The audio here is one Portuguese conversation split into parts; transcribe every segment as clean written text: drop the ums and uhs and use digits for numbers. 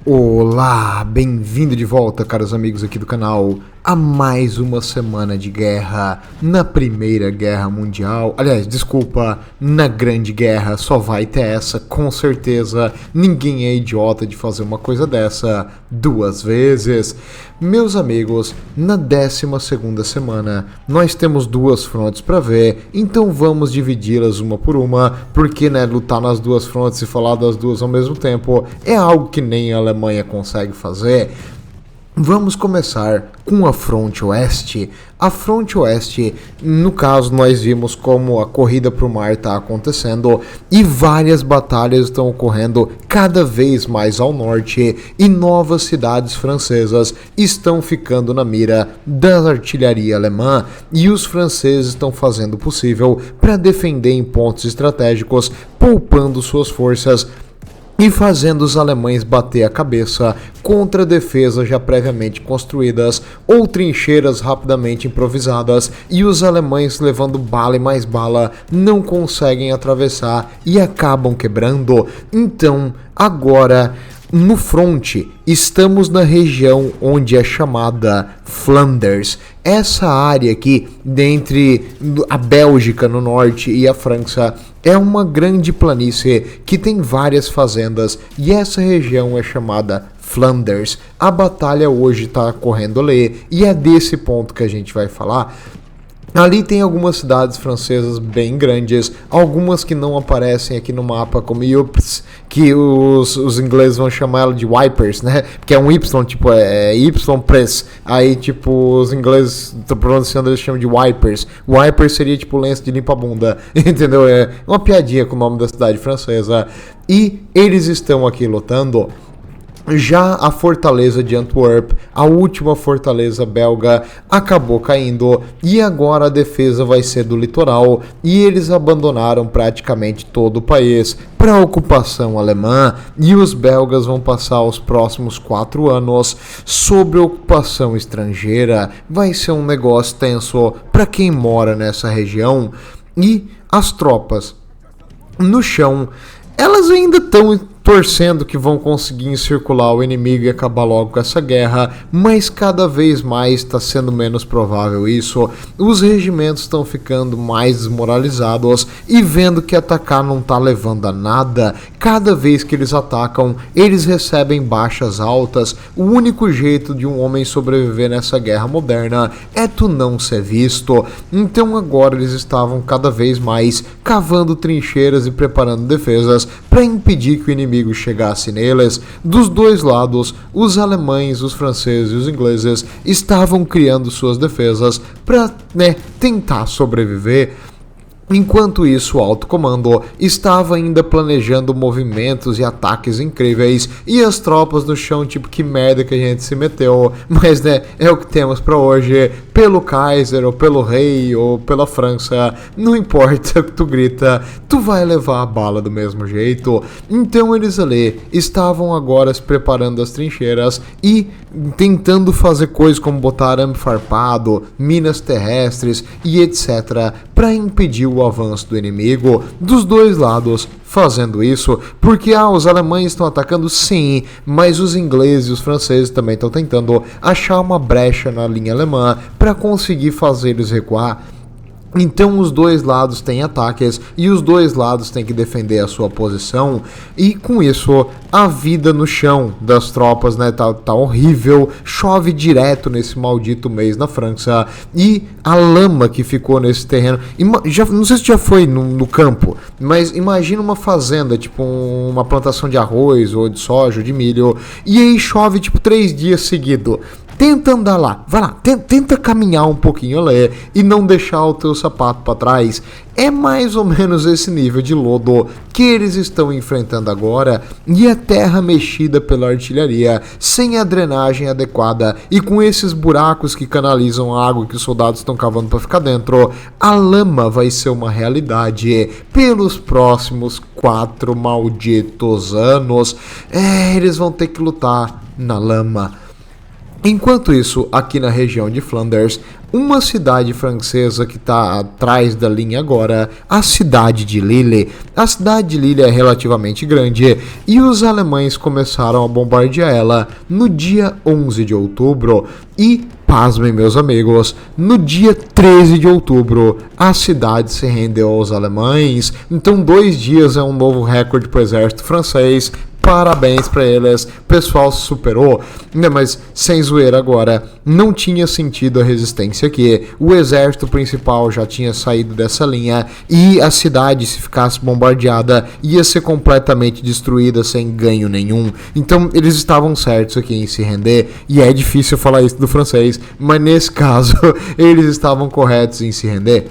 Olá, bem-vindo de volta, caros amigos aqui do canal, a mais uma semana de guerra na Primeira Guerra Mundial. Aliás, desculpa, na Grande Guerra, só vai ter essa, com certeza. Ninguém é idiota de fazer uma coisa dessa duas vezes. Meus amigos, na 12ª semana, nós temos duas frontes para ver, então vamos dividi-las uma por uma, porque lutar nas duas frontes e falar das duas ao mesmo tempo é algo que nem a Alemanha consegue fazer. Vamos começar com a fronte oeste. A fronte oeste, no caso, nós vimos como a corrida para o mar está acontecendo e várias batalhas estão ocorrendo cada vez mais ao norte e novas cidades francesas estão ficando na mira da artilharia alemã e os franceses estão fazendo o possível para defender em pontos estratégicos, poupando suas forças e fazendo os alemães bater a cabeça contra defesas já previamente construídas ou trincheiras rapidamente improvisadas, e os alemães, levando bala e mais bala, não conseguem atravessar e acabam quebrando. Então, agora, no fronte, estamos na região onde é chamada Flanders. Essa área aqui, entre a Bélgica no norte e a França, é uma grande planície que tem várias fazendas e essa região é chamada Flanders. A batalha hoje está ocorrendo ali e é desse ponto que a gente vai falar. Ali tem algumas cidades francesas bem grandes, algumas que não aparecem aqui no mapa, como Ypres, que os ingleses vão chamar ela de Wipers, né? Porque é um Y, tipo, é Y-Press. Aí, tipo, os ingleses estão pronunciando, eles chamam de Wipers. Wipers seria, tipo, lenço de limpa-bunda, entendeu? É uma piadinha com o nome da cidade francesa. E eles estão aqui lutando. Já a fortaleza de Antwerp, a última fortaleza belga, acabou caindo e agora a defesa vai ser do litoral e eles abandonaram praticamente todo o país para a ocupação alemã e os belgas vão passar os próximos 4 anos sob ocupação estrangeira. Vai ser um negócio tenso para quem mora nessa região e as tropas no chão, elas ainda estão torcendo que vão conseguir encircular o inimigo e acabar logo com essa guerra, mas cada vez mais está sendo menos provável isso. Os regimentos estão ficando mais desmoralizados e vendo que atacar não está levando a nada. Cada vez que eles atacam, eles recebem baixas altas. O único jeito de um homem sobreviver nessa guerra moderna é tu não ser visto. Então agora eles estavam cada vez mais cavando trincheiras e preparando defesas para impedir que o inimigo chegasse neles. Dos dois lados, os alemães, os franceses e os ingleses estavam criando suas defesas para tentar sobreviver. Enquanto isso, o alto comando estava ainda planejando movimentos e ataques incríveis e as tropas no chão, tipo, que merda que a gente se meteu, mas é o que temos para hoje, pelo Kaiser ou pelo rei ou pela França, não importa o que tu grita, tu vai levar a bala do mesmo jeito. Então eles ali estavam agora se preparando as trincheiras e tentando fazer coisas como botar arame farpado, minas terrestres e etc. para impedir o avanço do inimigo dos dois lados. Fazendo isso porque os alemães estão atacando, sim, mas os ingleses e os franceses também estão tentando achar uma brecha na linha alemã para conseguir fazer eles recuar. Então os dois lados têm ataques e os dois lados têm que defender a sua posição, e com isso a vida no chão das tropas tá horrível, chove direto nesse maldito mês na França e a lama que ficou nesse terreno, não sei se já foi no campo, mas imagina uma fazenda, tipo uma plantação de arroz ou de soja ou de milho, e aí chove tipo 3 dias seguidos. Tenta andar lá, vai lá, tenta caminhar um pouquinho ali e não deixar o teu sapato para trás. É mais ou menos esse nível de lodo que eles estão enfrentando agora, e a terra mexida pela artilharia, sem a drenagem adequada e com esses buracos que canalizam a água que os soldados estão cavando para ficar dentro, a lama vai ser uma realidade pelos próximos 4 malditos anos. Eles vão ter que lutar na lama. Enquanto isso, aqui na região de Flanders, uma cidade francesa que está atrás da linha agora, a cidade de Lille. A cidade de Lille é relativamente grande e os alemães começaram a bombardear ela no dia 11 de outubro e, pasmem meus amigos, no dia 13 de outubro a cidade se rendeu aos alemães. Então 2 dias é um novo recorde para o exército francês. Parabéns para eles, o pessoal se superou, né? Mas sem zoeira agora, não tinha sentido a resistência aqui, o exército principal já tinha saído dessa linha e a cidade, se ficasse bombardeada, ia ser completamente destruída sem ganho nenhum. Então eles estavam certos aqui em se render, e é difícil falar isso do francês, mas nesse caso eles estavam corretos em se render.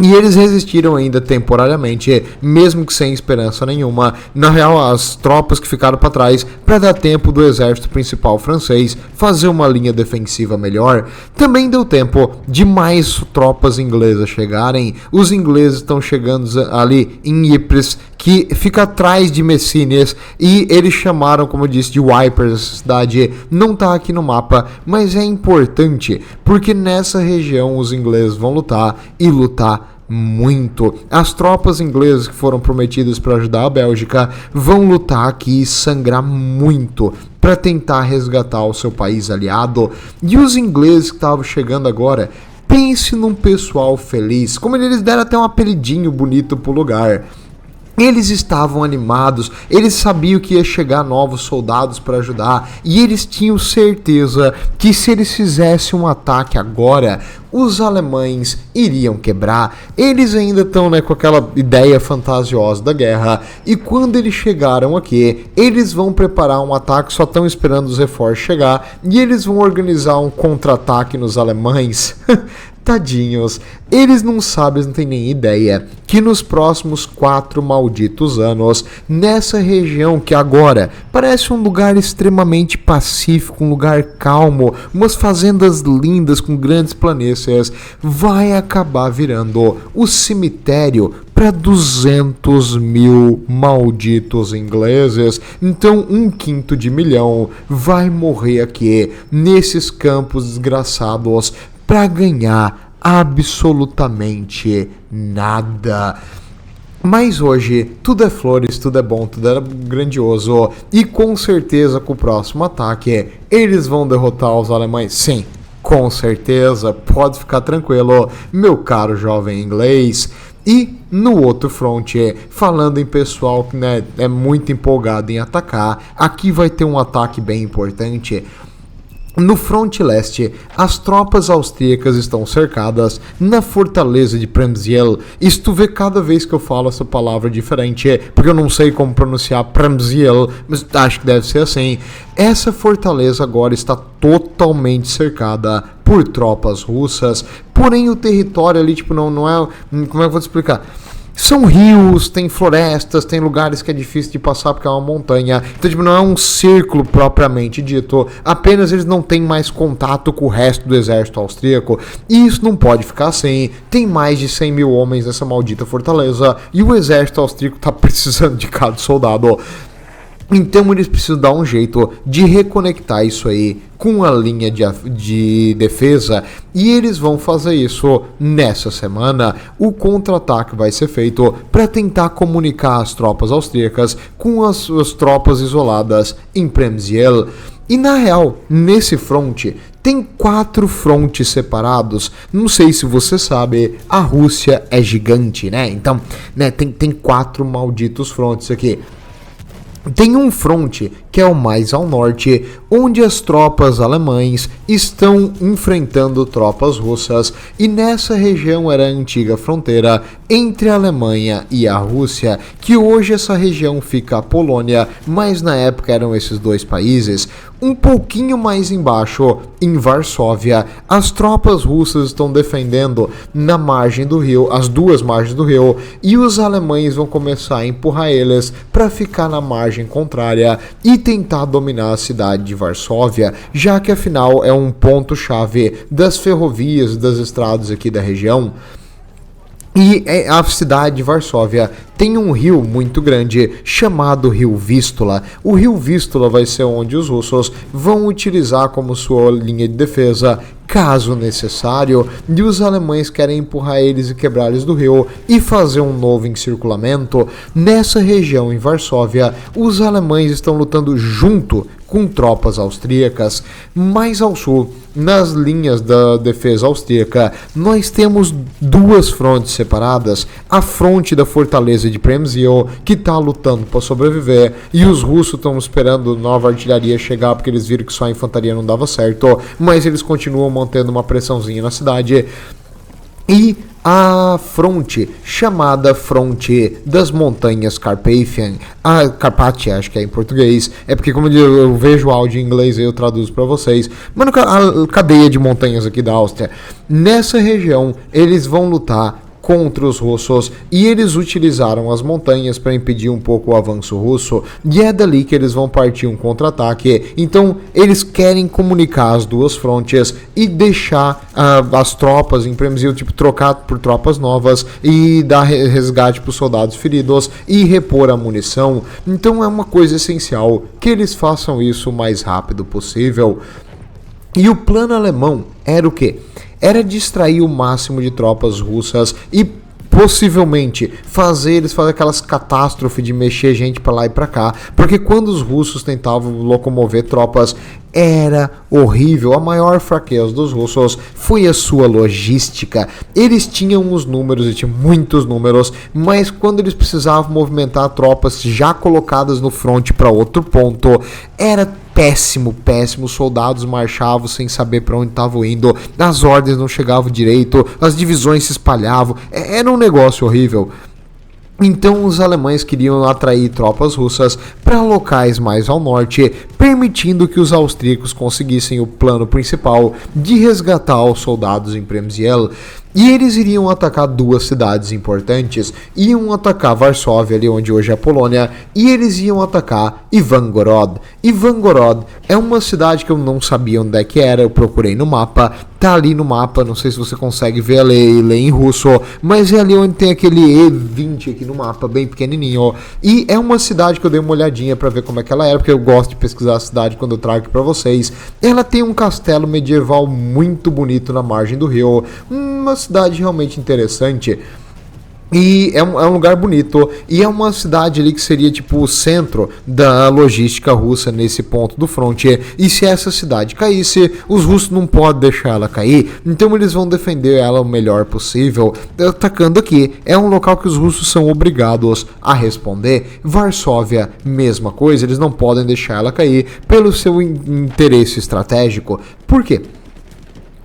E eles resistiram ainda temporariamente, mesmo que sem esperança nenhuma. Na real, as tropas que ficaram para trás, para dar tempo do exército principal francês fazer uma linha defensiva melhor. Também deu tempo de mais tropas inglesas chegarem. Os ingleses estão chegando ali em Ypres, que fica atrás de Messines, e eles chamaram, como eu disse, de Wipers. Essa cidade não está aqui no mapa, mas é importante, porque nessa região os ingleses vão lutar e lutar muito. As tropas inglesas que foram prometidas para ajudar a Bélgica vão lutar aqui e sangrar muito para tentar resgatar o seu país aliado. E os ingleses que estavam chegando agora, pense num pessoal feliz, como eles deram até um apelidinho bonito pro lugar. Eles estavam animados, eles sabiam que ia chegar novos soldados para ajudar, e eles tinham certeza que se eles fizessem um ataque agora, os alemães iriam quebrar. Eles ainda estão, com aquela ideia fantasiosa da guerra, e quando eles chegaram aqui, eles vão preparar um ataque, só estão esperando os reforços chegar, e eles vão organizar um contra-ataque nos alemães. Tadinhos, eles não sabem, eles não têm nem ideia que nos próximos 4 malditos anos, nessa região que agora parece um lugar extremamente pacífico, um lugar calmo, umas fazendas lindas com grandes planícies, vai acabar virando o cemitério para 200 mil malditos ingleses. Então 1/5 de milhão vai morrer aqui nesses campos desgraçados para ganhar absolutamente nada. Mas hoje tudo é flores, tudo é bom, tudo é grandioso, e com certeza com o próximo ataque eles vão derrotar os alemães. Sim, com certeza, pode ficar tranquilo, meu caro jovem inglês. E no outro front, falando em pessoal que é muito empolgado em atacar, aqui vai ter um ataque bem importante. No fronte leste, as tropas austríacas estão cercadas na fortaleza de Przemysl. Isso tu vê cada vez que eu falo essa palavra diferente, porque eu não sei como pronunciar Przemysl, mas acho que deve ser assim. Essa fortaleza agora está totalmente cercada por tropas russas, porém o território ali, não é... Como é que eu vou te explicar? São rios, tem florestas, tem lugares que é difícil de passar porque é uma montanha. Então, não é um círculo propriamente dito. Apenas eles não têm mais contato com o resto do exército austríaco. E isso não pode ficar assim. Tem mais de 100 mil homens nessa maldita fortaleza. E o exército austríaco está precisando de cada soldado. Então eles precisam dar um jeito de reconectar isso aí com a linha de defesa, e eles vão fazer isso nessa semana. O contra-ataque vai ser feito para tentar comunicar as tropas austríacas com as suas tropas isoladas em Przemysl. E na real, nesse fronte, tem 4 frontes separados. Não sei se você sabe, a Rússia é gigante, Então, tem 4 malditos frontes aqui. Tem um fronte, que é o mais ao norte, onde as tropas alemães estão enfrentando tropas russas, e nessa região era a antiga fronteira entre a Alemanha e a Rússia, que hoje essa região fica a Polônia, mas na época eram esses dois países. Um pouquinho mais embaixo, em Varsóvia, as tropas russas estão defendendo na margem do rio, as 2 margens do rio, e os alemães vão começar a empurrar eles para ficar na margem contrária e tentar dominar a cidade de Varsóvia, já que afinal é um ponto-chave das ferrovias e das estradas aqui da região. E a cidade de Varsóvia tem um rio muito grande chamado Rio Vístula. O Rio Vístula vai ser onde os russos vão utilizar como sua linha de defesa, caso necessário, e os alemães querem empurrar eles e quebrar eles do rio e fazer um novo encirculamento. Nessa região em Varsóvia, os alemães estão lutando junto com tropas austríacas. Mais ao sul, nas linhas da defesa austríaca, nós temos duas frontes separadas. A fronte da fortaleza de Przemysl, que está lutando para sobreviver, e os russos estão esperando nova artilharia chegar, porque eles viram que só a infantaria não dava certo, mas eles continuam mantendo uma pressãozinha na cidade. E a fronte chamada Fronte das Montanhas Carpathian, a Carpathia, acho que é em português, é porque como eu vejo o áudio em inglês eu traduzo para vocês, mas a cadeia de montanhas aqui da Áustria, nessa região eles vão lutar contra os russos, e eles utilizaram as montanhas para impedir um pouco o avanço russo, e é dali que eles vão partir um contra-ataque. Então eles querem comunicar as duas frontes e deixar as tropas em Przemysl, tipo, trocar por tropas novas e dar resgate para os soldados feridos e repor a munição. Então é uma coisa essencial que eles façam isso o mais rápido possível. E o plano alemão era o quê? Era distrair o máximo de tropas russas e possivelmente fazer aquelas catástrofes de mexer gente para lá e para cá, porque quando os russos tentavam locomover tropas era horrível. A maior fraqueza dos russos foi a sua logística. Eles tinham os números, e tinham muitos números, mas quando eles precisavam movimentar tropas já colocadas no fronte para outro ponto, era péssimo. Os soldados marchavam sem saber para onde estavam indo, as ordens não chegavam direito, as divisões se espalhavam, era um negócio horrível. Então os alemães queriam atrair tropas russas para locais mais ao norte, permitindo que os austríacos conseguissem o plano principal de resgatar os soldados em Przemysl. E eles iriam atacar duas cidades importantes, iam atacar Varsóvia, ali onde hoje é a Polônia, e eles iam atacar Ivangorod. Ivangorod é uma cidade que eu não sabia onde é que era, eu procurei no mapa, tá ali no mapa, não sei se você consegue ver ler em russo, mas é ali onde tem aquele E20 aqui no mapa, bem pequenininho, e é uma cidade que eu dei uma olhadinha para ver como é que ela era, porque eu gosto de pesquisar a cidade quando eu trago aqui para vocês. Ela tem um castelo medieval muito bonito na margem do rio, uma cidade realmente interessante. E é um lugar bonito, e é uma cidade ali que seria tipo o centro da logística russa nesse ponto do fronte. E se essa cidade caísse, os russos não podem deixar ela cair, então eles vão defender ela o melhor possível, atacando aqui. É um local que os russos são obrigados a responder. Varsóvia, mesma coisa, eles não podem deixar ela cair pelo seu interesse estratégico. Por quê?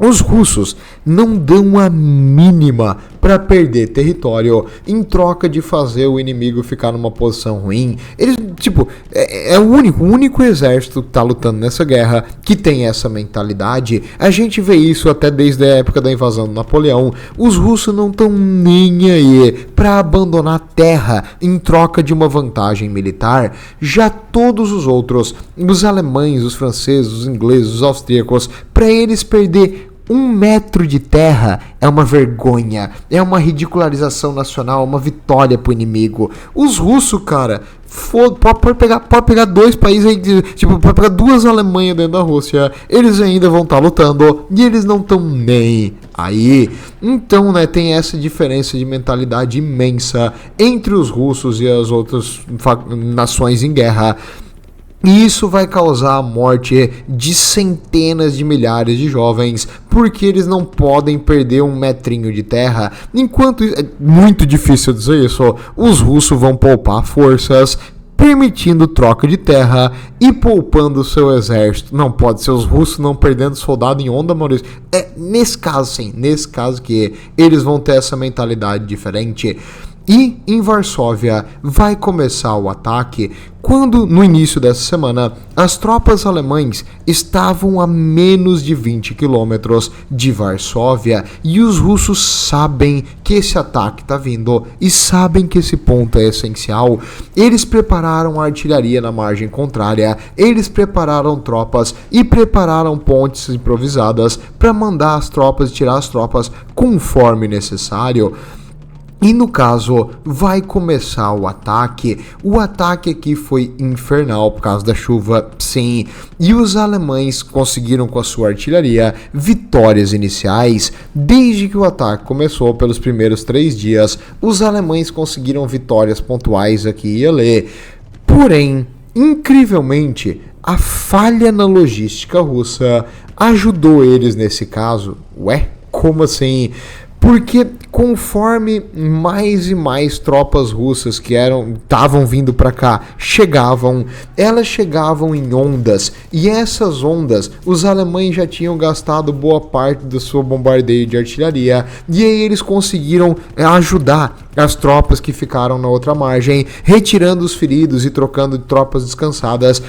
Os russos não dão a mínima para perder território em troca de fazer o inimigo ficar numa posição ruim. Eles, tipo, é o único exército que tá lutando nessa guerra que tem essa mentalidade. A gente vê isso até desde a época da invasão do Napoleão. Os russos não estão nem aí para abandonar terra em troca de uma vantagem militar. Já todos os outros, os alemães, os franceses, os ingleses, os austríacos, para eles perder 1 metro de terra é uma vergonha, é uma ridicularização nacional, uma vitória pro inimigo. Os russos, cara, pode pegar dois países aí, tipo, pode pegar duas Alemanhas dentro da Rússia, eles ainda vão estar lutando e eles não estão nem aí. Então, né, tem essa diferença de mentalidade imensa entre os russos e as outras nações em guerra. E isso vai causar a morte de centenas de milhares de jovens, porque eles não podem perder 1 metrinho de terra. Enquanto é muito difícil dizer isso, os russos vão poupar forças, permitindo troca de terra e poupando seu exército. Não pode ser os russos não perdendo soldado em onda, Maurício. Nesse caso, sim, nesse caso que eles vão ter essa mentalidade diferente. E em Varsóvia vai começar o ataque quando, no início dessa semana, as tropas alemãs estavam a menos de 20 quilômetros de Varsóvia e os russos sabem que esse ataque está vindo e sabem que esse ponto é essencial. Eles prepararam a artilharia na margem contrária, eles prepararam tropas e prepararam pontes improvisadas para mandar as tropas e tirar as tropas conforme necessário. E no caso, vai começar o ataque. O ataque aqui foi infernal por causa da chuva, sim. E os alemães conseguiram com a sua artilharia vitórias iniciais. Desde que o ataque começou, pelos primeiros 3 dias, os alemães conseguiram vitórias pontuais aqui e ali. Porém, incrivelmente, a falha na logística russa ajudou eles nesse caso. Ué, como assim? Porque conforme mais e mais tropas russas que estavam vindo para cá elas chegavam em ondas, e essas ondas os alemães já tinham gastado boa parte do seu bombardeio de artilharia, e aí eles conseguiram ajudar as tropas que ficaram na outra margem, retirando os feridos e trocando de tropas descansadas.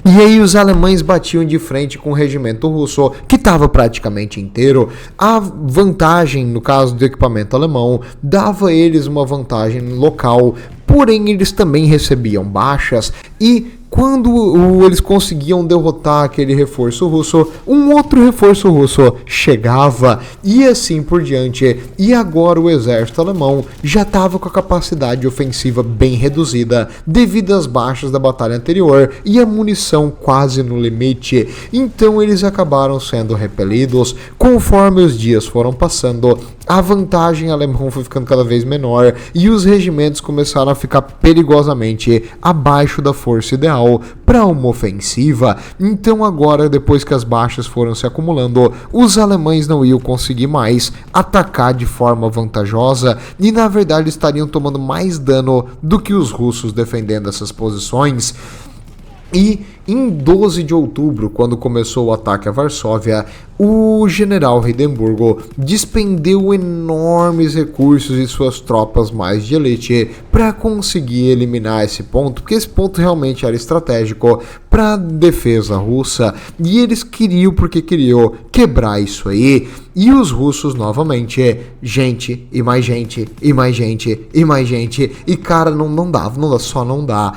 E aí os alemães batiam de frente com o regimento russo, que estava praticamente inteiro. A vantagem, no caso do equipamento alemão, dava a eles uma vantagem local, porém eles também recebiam baixas, e quando eles conseguiam derrotar aquele reforço russo, um outro reforço russo chegava, e assim por diante. E agora o exército alemão já estava com a capacidade ofensiva bem reduzida devido às baixas da batalha anterior e a munição quase no limite. Então eles acabaram sendo repelidos. Conforme os dias foram passando, a vantagem alemã foi ficando cada vez menor e os regimentos começaram a ficar perigosamente abaixo da força ideal para uma ofensiva. Então agora, depois que as baixas foram se acumulando, os alemães não iam conseguir mais atacar de forma vantajosa e na verdade estariam tomando mais dano do que os russos defendendo essas posições. E em 12 de outubro, quando começou o ataque a Varsóvia, o general Hindenburgo despendeu enormes recursos e suas tropas mais de elite para conseguir eliminar esse ponto, porque esse ponto realmente era estratégico para a defesa russa, e eles queriam quebrar isso aí. E os russos novamente, gente, e mais gente, e mais gente, e mais gente, e cara, não dá.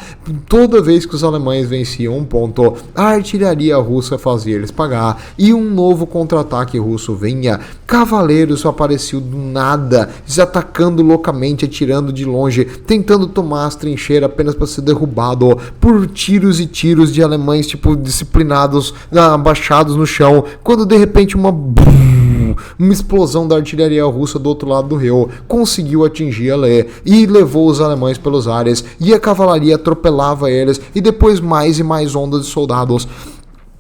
Toda vez que os alemães venciam um ponto, a artilharia russa fazia eles pagar, e um novo contra-ataque russo vinha. Cavaleiros apareciam do nada, se atacando loucamente, atirando de longe, tentando tomar as trincheiras apenas para ser derrubado por tiros e tiros de alemães, tipo, disciplinados, abaixados no chão, quando de repente uma explosão da artilharia russa do outro lado do rio conseguiu atingir Alé e levou os alemães pelos ares, e a cavalaria atropelava eles, e depois mais e mais ondas de soldados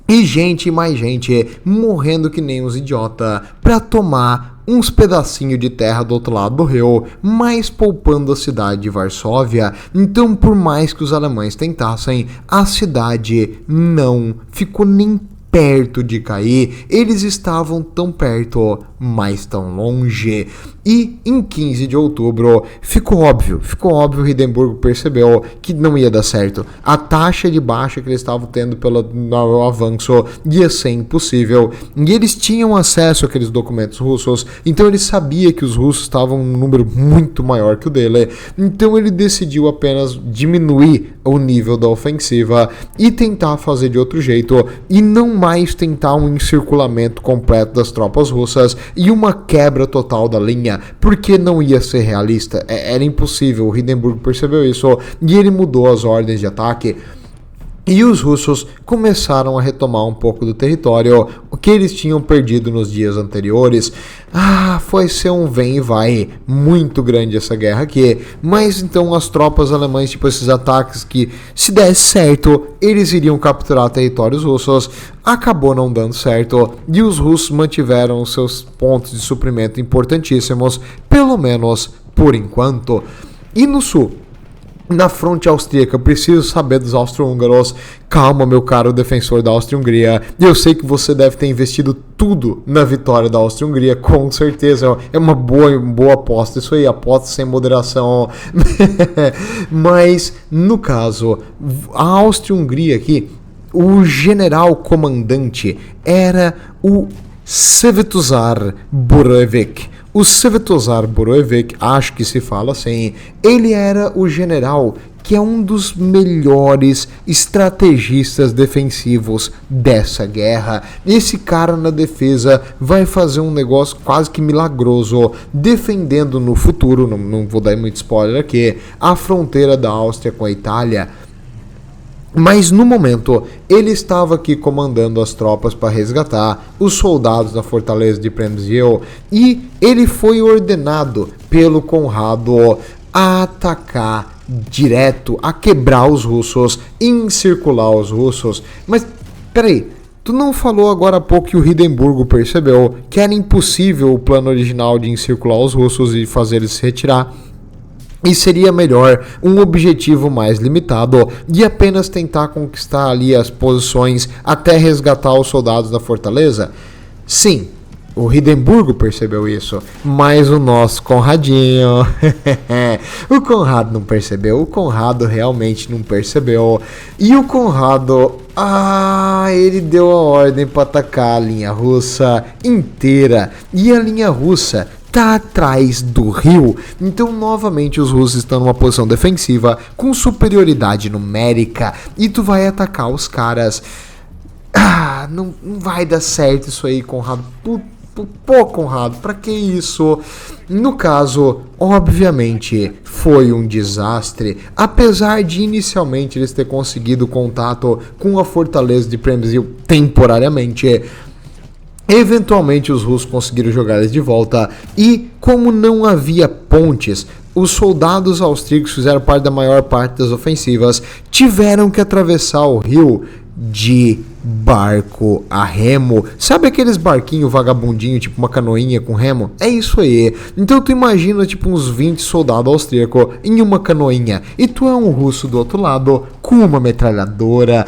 e mais gente morrendo que nem uns idiota para tomar uns pedacinhos de terra do outro lado do rio, mas poupando a cidade de Varsóvia. Então, por mais que os alemães tentassem, a cidade não ficou nem perto de cair. Eles estavam tão perto, mas tão longe. E em 15 de outubro ficou óbvio, o Hindenburgo percebeu que não ia dar certo. A taxa de baixa que eles estavam tendo no avanço ia ser impossível. E eles tinham acesso àqueles documentos russos, então ele sabia que os russos estavam um número muito maior que o dele. Então ele decidiu apenas diminuir o nível da ofensiva e tentar fazer de outro jeito, e não mais tentar um encirculamento completo das tropas russas e uma quebra total da linha, porque não ia ser realista, era impossível. O Hindenburgo percebeu isso e ele mudou as ordens de ataque. E os russos começaram a retomar um pouco do território, o que eles tinham perdido nos dias anteriores. Foi ser um vem e vai muito grande essa guerra aqui. Mas então as tropas alemãs, tipo esses ataques que, se desse certo, eles iriam capturar territórios russos, acabou não dando certo. E os russos mantiveram seus pontos de suprimento importantíssimos, pelo menos por enquanto. E no sul, na fronte austríaca, preciso saber dos austro-húngaros. Calma, meu caro defensor da Áustria-Hungria. Eu sei que você deve ter investido tudo na vitória da Áustria-Hungria, com certeza. É uma boa aposta. Isso aí, aposta sem moderação. Mas, no caso, a Áustria-Hungria aqui, o general comandante era o Svetozar Borojevic. O Svetozar Borojevic, acho que se fala assim, ele era o general que é um dos melhores estrategistas defensivos dessa guerra. Esse cara na defesa vai fazer um negócio quase que milagroso, defendendo no futuro, não vou dar muito spoiler aqui, a fronteira da Áustria com a Itália. Mas no momento, ele estava aqui comandando as tropas para resgatar os soldados da fortaleza de Przemysl e ele foi ordenado pelo Conrado a atacar direto, a quebrar os russos, encircular os russos. Mas, peraí, tu não falou agora há pouco que o Hindenburgo percebeu que era impossível o plano original de encircular os russos e fazer eles se retirar? E seria melhor um objetivo mais limitado e apenas tentar conquistar ali as posições até resgatar os soldados da fortaleza? Sim, o Hindenburgo percebeu isso, mas o nosso Conradinho, o Conrado não percebeu, o Conrado realmente não percebeu. E o Conrado, ele deu a ordem para atacar a linha russa inteira. E a linha russa tá atrás do rio, então novamente os russos estão numa posição defensiva com superioridade numérica e tu vai atacar os caras. Não vai dar certo isso aí, Conrado. Pô, Conrado, pra que isso? No caso, obviamente, foi um desastre. Apesar de inicialmente eles ter conseguido contato com a fortaleza de Przemysl temporariamente, eventualmente os russos conseguiram jogar eles de volta e, como não havia pontes, os soldados austríacos fizeram parte da maior parte das ofensivas, tiveram que atravessar o rio de barco a remo. Sabe aqueles barquinhos vagabundinho, tipo uma canoinha com remo? É isso aí. Então tu imagina tipo uns 20 soldados austríacos em uma canoinha e tu é um russo do outro lado com uma metralhadora.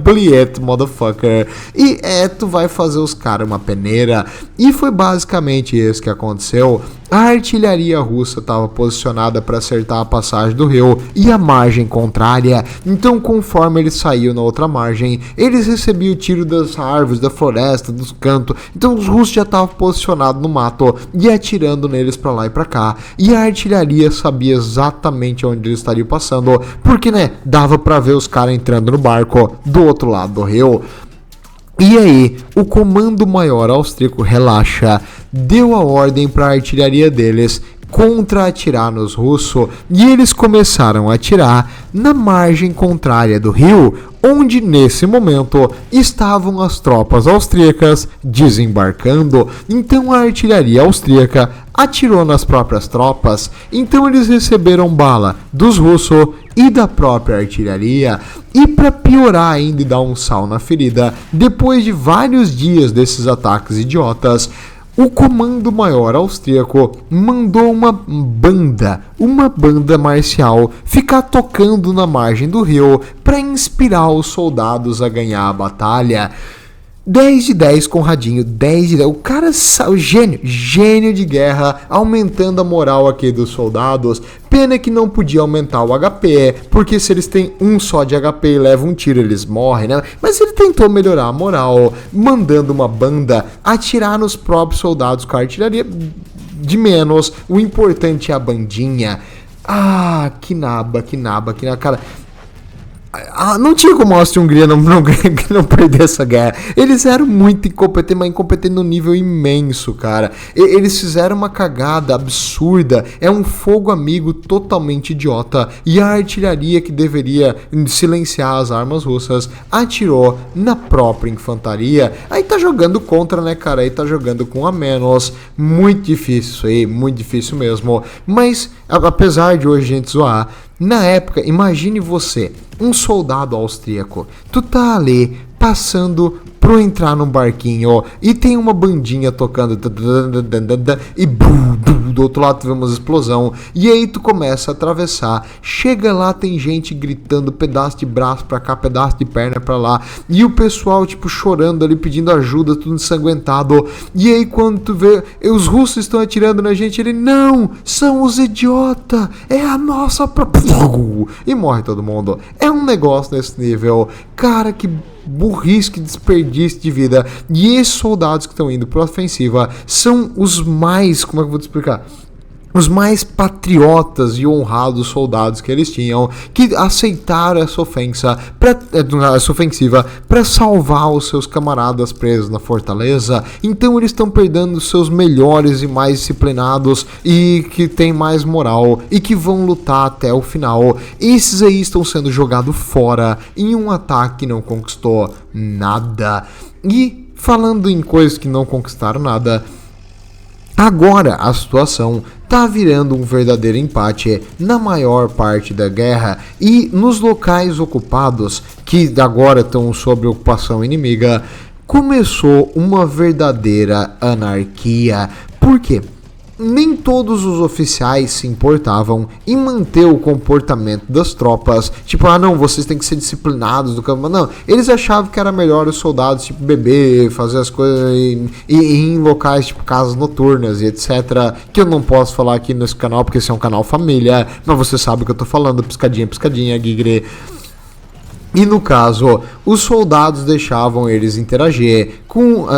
Bliet, motherfucker. E tu vai fazer os caras uma peneira. E foi basicamente isso que aconteceu. A artilharia russa estava posicionada para acertar a passagem do rio e a margem contrária. Então, conforme ele saiu na outra margem, eles recebiam o tiro das árvores, da floresta, dos cantos. Então, os russos já estavam posicionados no mato e atirando neles para lá e para cá. E a artilharia sabia exatamente onde eles estariam passando, porque, dava para ver os caras entrando no barco do outro lado do rio. E aí, o comando maior austríaco, relaxa, deu a ordem para a artilharia deles contra-atirar nos russos e eles começaram a atirar na margem contrária do rio, onde nesse momento estavam as tropas austríacas desembarcando. Então a artilharia austríaca atirou nas próprias tropas, então eles receberam bala dos russos e da própria artilharia. E para piorar ainda e dar um sal na ferida, depois de vários dias desses ataques idiotas, o comando maior austríaco mandou uma banda marcial ficar tocando na margem do rio para inspirar os soldados a ganhar a batalha. 10 de 10, Conradinho, 10 de 10. O cara, o gênio de guerra, aumentando a moral aqui dos soldados. Pena que não podia aumentar o HP, porque se eles têm um só de HP e levam um tiro, eles morrem, né? Mas ele tentou melhorar a moral, mandando uma banda atirar nos próprios soldados com a artilharia. De menos, o importante é a bandinha. Que naba, cara. Não tinha como a Áustria-Hungria não perder essa guerra. Eles eram muito incompetentes, mas incompetentes num nível imenso, cara. Eles fizeram uma cagada absurda. É um fogo amigo totalmente idiota. E a artilharia, que deveria silenciar as armas russas, atirou na própria infantaria. Aí tá jogando contra, né, cara? Aí tá jogando com a menos. Muito difícil isso aí, muito difícil mesmo. Mas, apesar de hoje a gente zoar, na época, imagine você, um soldado austríaco, tu tá ali passando pro entrar num barquinho e tem uma bandinha tocando e do outro lado tivemos explosão e aí tu começa a atravessar, chega lá, tem gente gritando, pedaço de braço pra cá, pedaço de perna pra lá e o pessoal tipo chorando ali, pedindo ajuda, tudo ensanguentado. E aí quando tu vê, os russos estão atirando na gente, ele, não, são os idiota, é a nossa e morre todo mundo. É um negócio nesse nível, cara, que burrice, que desperdício de vida. E esses soldados que estão indo para a ofensiva são os mais, como é que eu vou te explicar? os mais patriotas e honrados soldados que eles tinham, que aceitaram essa ofensiva para salvar os seus camaradas presos na fortaleza. Então eles estão perdendo os seus melhores e mais disciplinados e que tem mais moral e que vão lutar até o final. Esses aí estão sendo jogados fora em um ataque que não conquistou nada. E falando em coisas que não conquistaram nada, agora a situação tá virando um verdadeiro empate na maior parte da guerra, e nos locais ocupados, que agora estão sob ocupação inimiga, começou uma verdadeira anarquia. Por quê? Nem todos os oficiais se importavam em manter o comportamento das tropas, tipo, não, vocês têm que ser disciplinados do campo. Não, eles achavam que era melhor os soldados, tipo, beber, fazer as coisas e em locais, tipo, casas noturnas e etc, que eu não posso falar aqui nesse canal, porque esse é um canal família, mas você sabe o que eu tô falando, piscadinha, Gigre. E no caso, os soldados deixavam eles interagir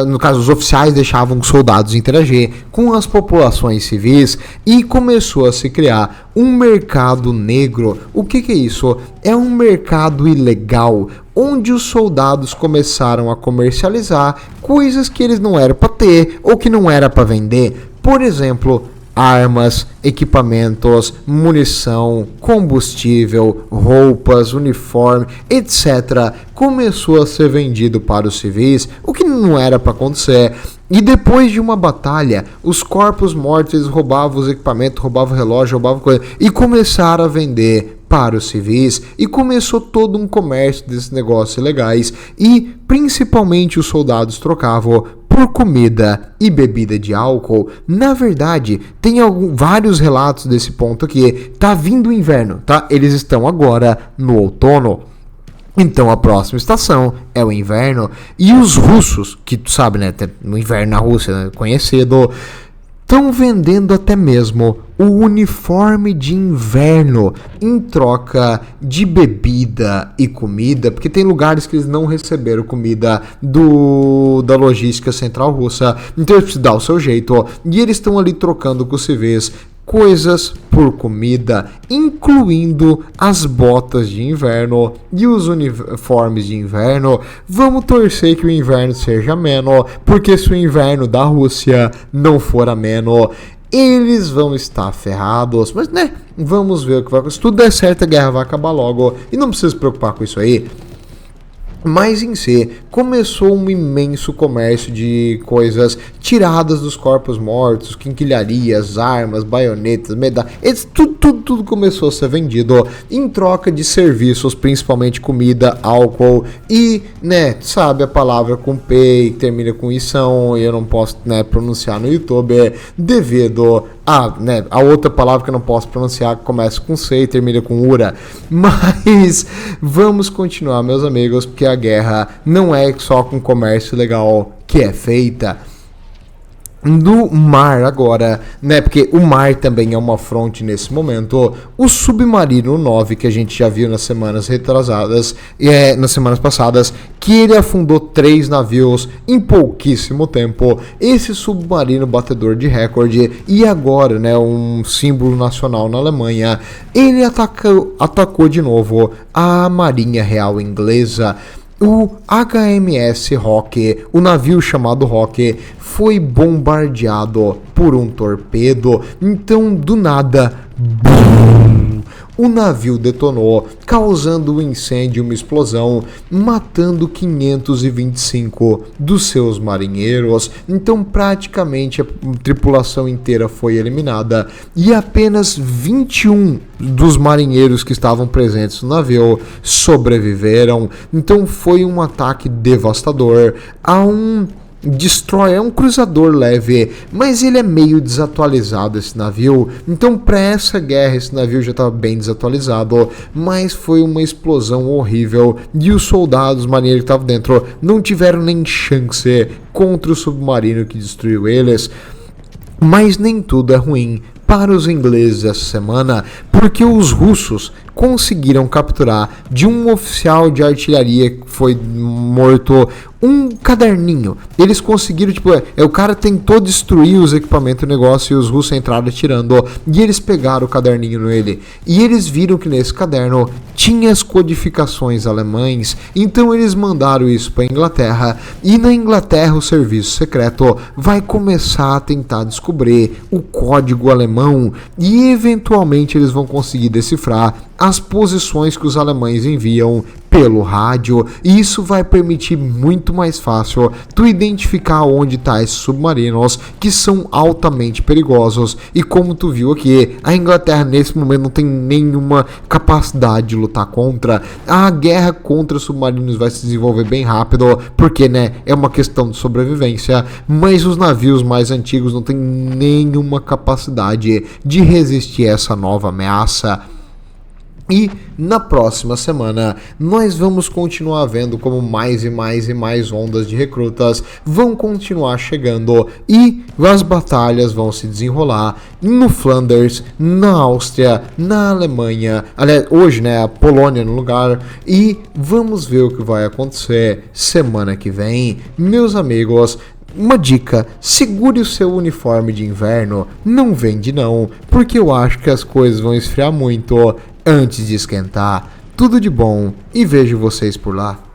no caso, os oficiais deixavam os soldados interagir com as populações civis, e começou a se criar um mercado negro. O que é isso? É um mercado ilegal, onde os soldados começaram a comercializar coisas que eles não eram para ter ou que não era para vender. Por exemplo, armas, equipamentos, munição, combustível, roupas, uniforme, etc. começou a ser vendido para os civis, o que não era para acontecer. E depois de uma batalha, os corpos mortos, eles roubavam os equipamentos, roubavam relógio, roubavam coisa, e começaram a vender para os civis, e começou todo um comércio desses negócios ilegais, e principalmente os soldados trocavam por comida e bebida de álcool. Na verdade, tem vários relatos desse ponto aqui. Tá vindo o inverno, tá? Eles estão agora no outono. Então a próxima estação é o inverno. E os russos, que tu sabe, né? No inverno na Rússia, né, conhecido, estão vendendo até mesmo o uniforme de inverno em troca de bebida e comida, porque tem lugares que eles não receberam comida da logística central russa, então eles precisam dar o seu jeito, e eles estão ali trocando com os civis coisas por comida, incluindo as botas de inverno e os uniformes de inverno. Vamos torcer que o inverno seja ameno, porque se o inverno da Rússia não for ameno, eles vão estar ferrados. Mas né, vamos ver o que vai acontecer. Se tudo der certo, a guerra vai acabar logo, e não precisa se preocupar com isso aí. Mas em si, começou um imenso comércio de coisas tiradas dos corpos mortos, quinquilharias, armas, baionetas, medalhas, tudo começou a ser vendido em troca de serviços, principalmente comida, álcool e, né, sabe a palavra com P e termina com ição, e eu não posso, né, pronunciar no YouTube devido a outra palavra que eu não posso pronunciar, que começa com C e termina com Ura. Mas vamos continuar, meus amigos, porque a guerra não é só com comércio legal que é feita. No mar agora, né, porque o mar também é uma fronte nesse momento. O Submarino 9, que a gente já viu nas semanas retrasadas, nas semanas passadas, que ele afundou 3 navios em pouquíssimo tempo. Esse submarino batedor de recorde, e agora, né, um símbolo nacional na Alemanha, ele atacou de novo a Marinha Real Inglesa. O HMS Rock, o navio chamado Rock, foi bombardeado por um torpedo. Então, do nada, BUM! O navio detonou, causando um incêndio e uma explosão, matando 525 dos seus marinheiros. Então, praticamente a tripulação inteira foi eliminada, e apenas 21 dos marinheiros que estavam presentes no navio sobreviveram. Então, foi um ataque devastador a um Destroyer, é um cruzador leve, mas ele é meio desatualizado, esse navio. Então, para essa guerra, esse navio já estava bem desatualizado, mas foi uma explosão horrível, e os soldados marinheiros que estavam dentro não tiveram nem chance contra o submarino que destruiu eles. Mas nem tudo é ruim para os ingleses essa semana, porque os russos conseguiram capturar de um oficial de artilharia que foi morto um caderninho. Eles conseguiram, o cara tentou destruir os equipamentos do negócio e os russos entraram atirando, e eles pegaram o caderninho nele. E eles viram que nesse caderno tinha as codificações alemães, então eles mandaram isso para a Inglaterra, e na Inglaterra o serviço secreto vai começar a tentar descobrir o código alemão, e eventualmente eles vão conseguir decifrar as posições que os alemães enviam pelo rádio, e isso vai permitir muito mais fácil tu identificar onde tá esses submarinos que são altamente perigosos. E como tu viu aqui, a Inglaterra nesse momento não tem nenhuma capacidade de lutar contra. A guerra contra submarinos vai se desenvolver bem rápido, porque é uma questão de sobrevivência, mas os navios mais antigos não têm nenhuma capacidade de resistir a essa nova ameaça. E na próxima semana nós vamos continuar vendo como mais e mais e mais ondas de recrutas vão continuar chegando e as batalhas vão se desenrolar no Flanders, na Áustria, na Alemanha, aliás, hoje a Polônia no lugar, e vamos ver o que vai acontecer semana que vem. Meus amigos, uma dica: segure o seu uniforme de inverno, não vende não, porque eu acho que as coisas vão esfriar muito antes de esquentar. Tudo de bom e vejo vocês por lá.